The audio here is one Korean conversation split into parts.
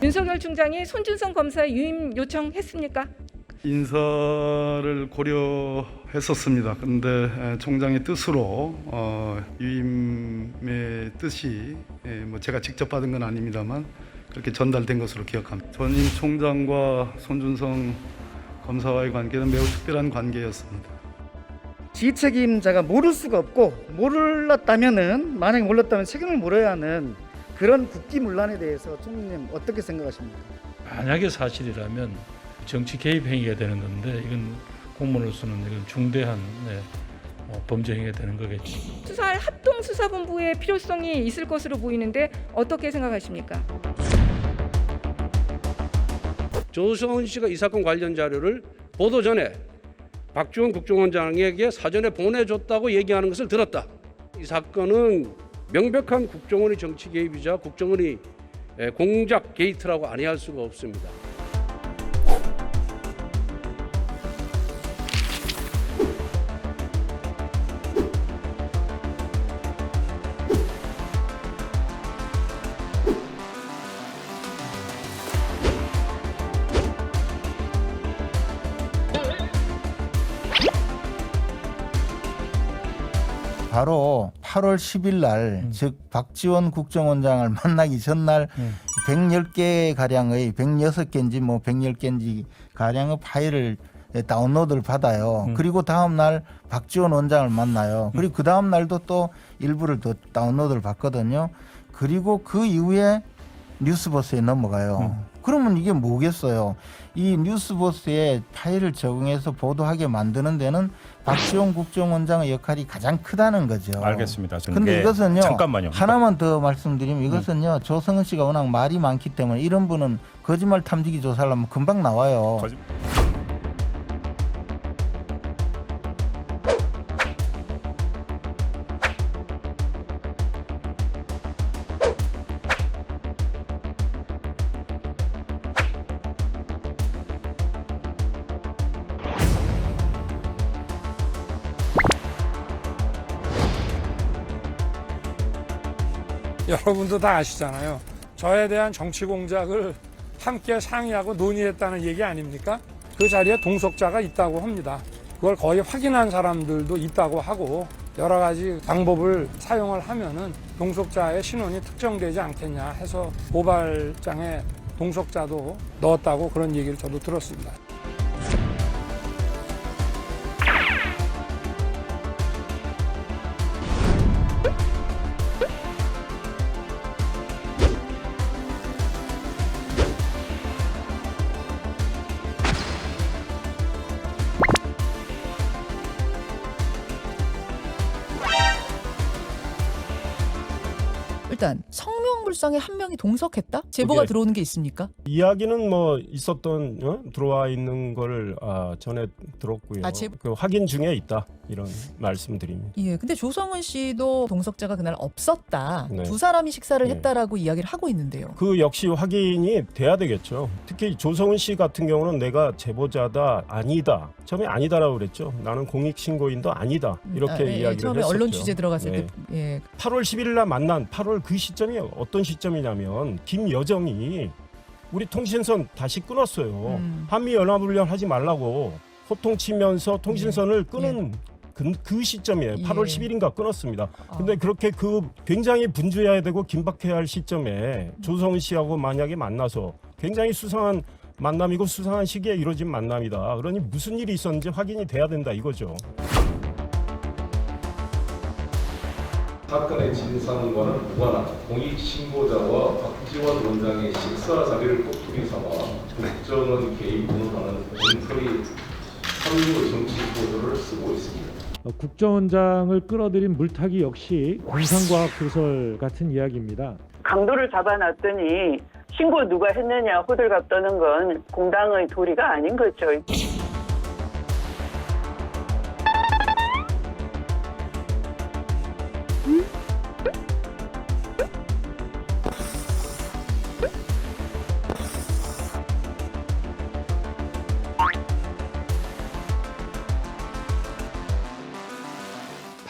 윤석열 총장이 손준성 검사 유임 요청했습니까? 인사를 고려했었습니다. 그런데 총장의 뜻으로 유임의 뜻이 제가 직접 받은 건 아닙니다만 그렇게 전달된 것으로 기억합니다. 전임 총장과 손준성 검사와의 관계는 매우 특별한 관계였습니다. 지휘책임자가 모를 수가 없고 몰랐다면은 만약에 몰랐다면 책임을 물어야 하는 그런 국기문란에 대해서 총리님 어떻게 생각하십니까? 만약에 사실이라면 정치 개입 행위가 되는 건데 이건 공무원으로서는 이건 중대한 범죄 행위가 되는 거겠죠. 수사할 합동수사본부의 필요성이 있을 것으로 보이는데 어떻게 생각하십니까? 조성은 씨가 이 사건 관련 자료를 보도 전에 박지원 국정원장에게 사전에 보내줬다고 얘기하는 것을 들었다. 이 사건은 명백한 국정원의 정치 개입이자 국정원의 공작 게이트라고 아니할 수가 없습니다. 바로 8월 10일 날, 즉 박지원 국정원장을 만나기 전날 110개 가량의 106개인지 110개인지 가량의 파일을 다운로드를 받아요. 그리고 다음 날 박지원 원장을 만나요. 그리고 그 다음 날도 또 일부를 더 다운로드를 받거든요. 그리고 그 이후에 뉴스버스에 넘어가요. 그러면 이게 뭐겠어요? 이 뉴스버스에 파일을 적응해서 보도하게 만드는 데는 박지원 국정원장의 역할이 가장 크다는 거죠. 알겠습니다. 근데 이것은요. 잠깐만요. 하나만 더 말씀드리면 이것은요. 조성은 씨가 워낙 말이 많기 때문에 이런 분은 거짓말 탐지기 조사를 하면 금방 나와요. 여러분도 다 아시잖아요. 저에 대한 정치 공작을 함께 상의하고 논의했다는 얘기 아닙니까? 그 자리에 동석자가 있다고 합니다. 그걸 거의 확인한 사람들도 있다고 하고 여러 가지 방법을 사용을 하면은 동석자의 신원이 특정되지 않겠냐 해서 고발장에 동석자도 넣었다고 그런 얘기를 저도 들었습니다. 일단 성명불상에 한 명이 동석했다? 제보가 들어오는 게 있습니까? 이야기는 있었던 들어와 있는 걸 전에 들었고요. 그 확인 중에 있다 이런 말씀드립니다. 예, 근데 조성은 씨도 동석자가 그날 없었다. 네. 두 사람이 식사를 했다라고 이야기를 하고 있는데요. 그 역시 확인이 돼야 되겠죠. 특히 조성은 씨 같은 경우는 내가 제보자다 아니다. 처음에 아니다라고 그랬죠. 나는 공익신고인도 아니다 이렇게 이야기를 처음에 했었죠. 언론 취재 들어갔을 네. 때. 예. 8월 11일 날 만난 8월 그 시점이 어떤 시점이냐면 김여정이 우리 통신선 다시 끊었어요. 한미연합훈련 하지 말라고 호통치면서 통신선을 끊은 그 시점이에요. 8월 10일인가 끊었습니다. 근데 그렇게 그 굉장히 분주해야 되고 긴박해야 할 시점에 조성은 씨하고 만약에 만나서 굉장히 수상한 만남이고 수상한 시기에 이루어진 만남이다. 그러니 무슨 일이 있었는지 확인이 돼야 된다 이거죠. 사건의 진상과는 무관한 공익신고자와 박지원 원장의 식사 자리를 꼬투리 삼아 국정원 개입 운운하는 엉터리 삼류 정치 보도를 쓰고 있습니다. 국정원장을 끌어들인 물타기 역시 공상과학 소설 같은 이야기입니다. 강도를 잡아놨더니 신고 누가 했느냐 호들갑 떠는 건 공당의 도리가 아닌 거죠.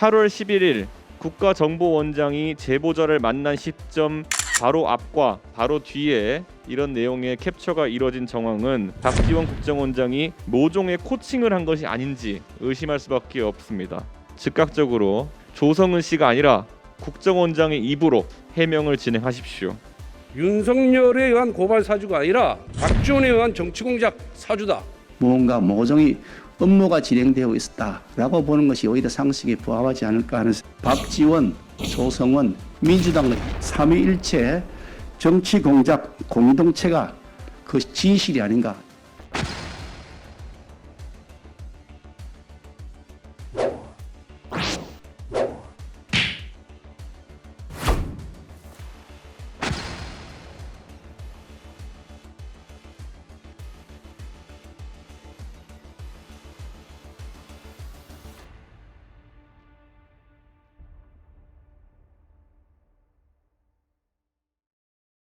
(8월 11일) 국가정보원장이 제보자를 만난 시점 바로 앞과 바로 뒤에 이런 내용의 캡처가 이뤄진 정황은 박지원 국정원장이 모종의 코칭을 한 것이 아닌지 의심할 수밖에 없습니다. 즉각적으로 조성은 씨가 아니라 국정원장의 입으로 해명을 진행하십시오. 윤석열에 의한 고발 사주가 아니라 박지원에 의한 정치공작 사주다. 뭔가 모종의 업무가 진행되고 있었다라고 보는 것이 오히려 상식에 부합하지 않을까 하는 박지원, 조성은 민주당의 삼위일체 정치 공작 공동체가 그 진실이 아닌가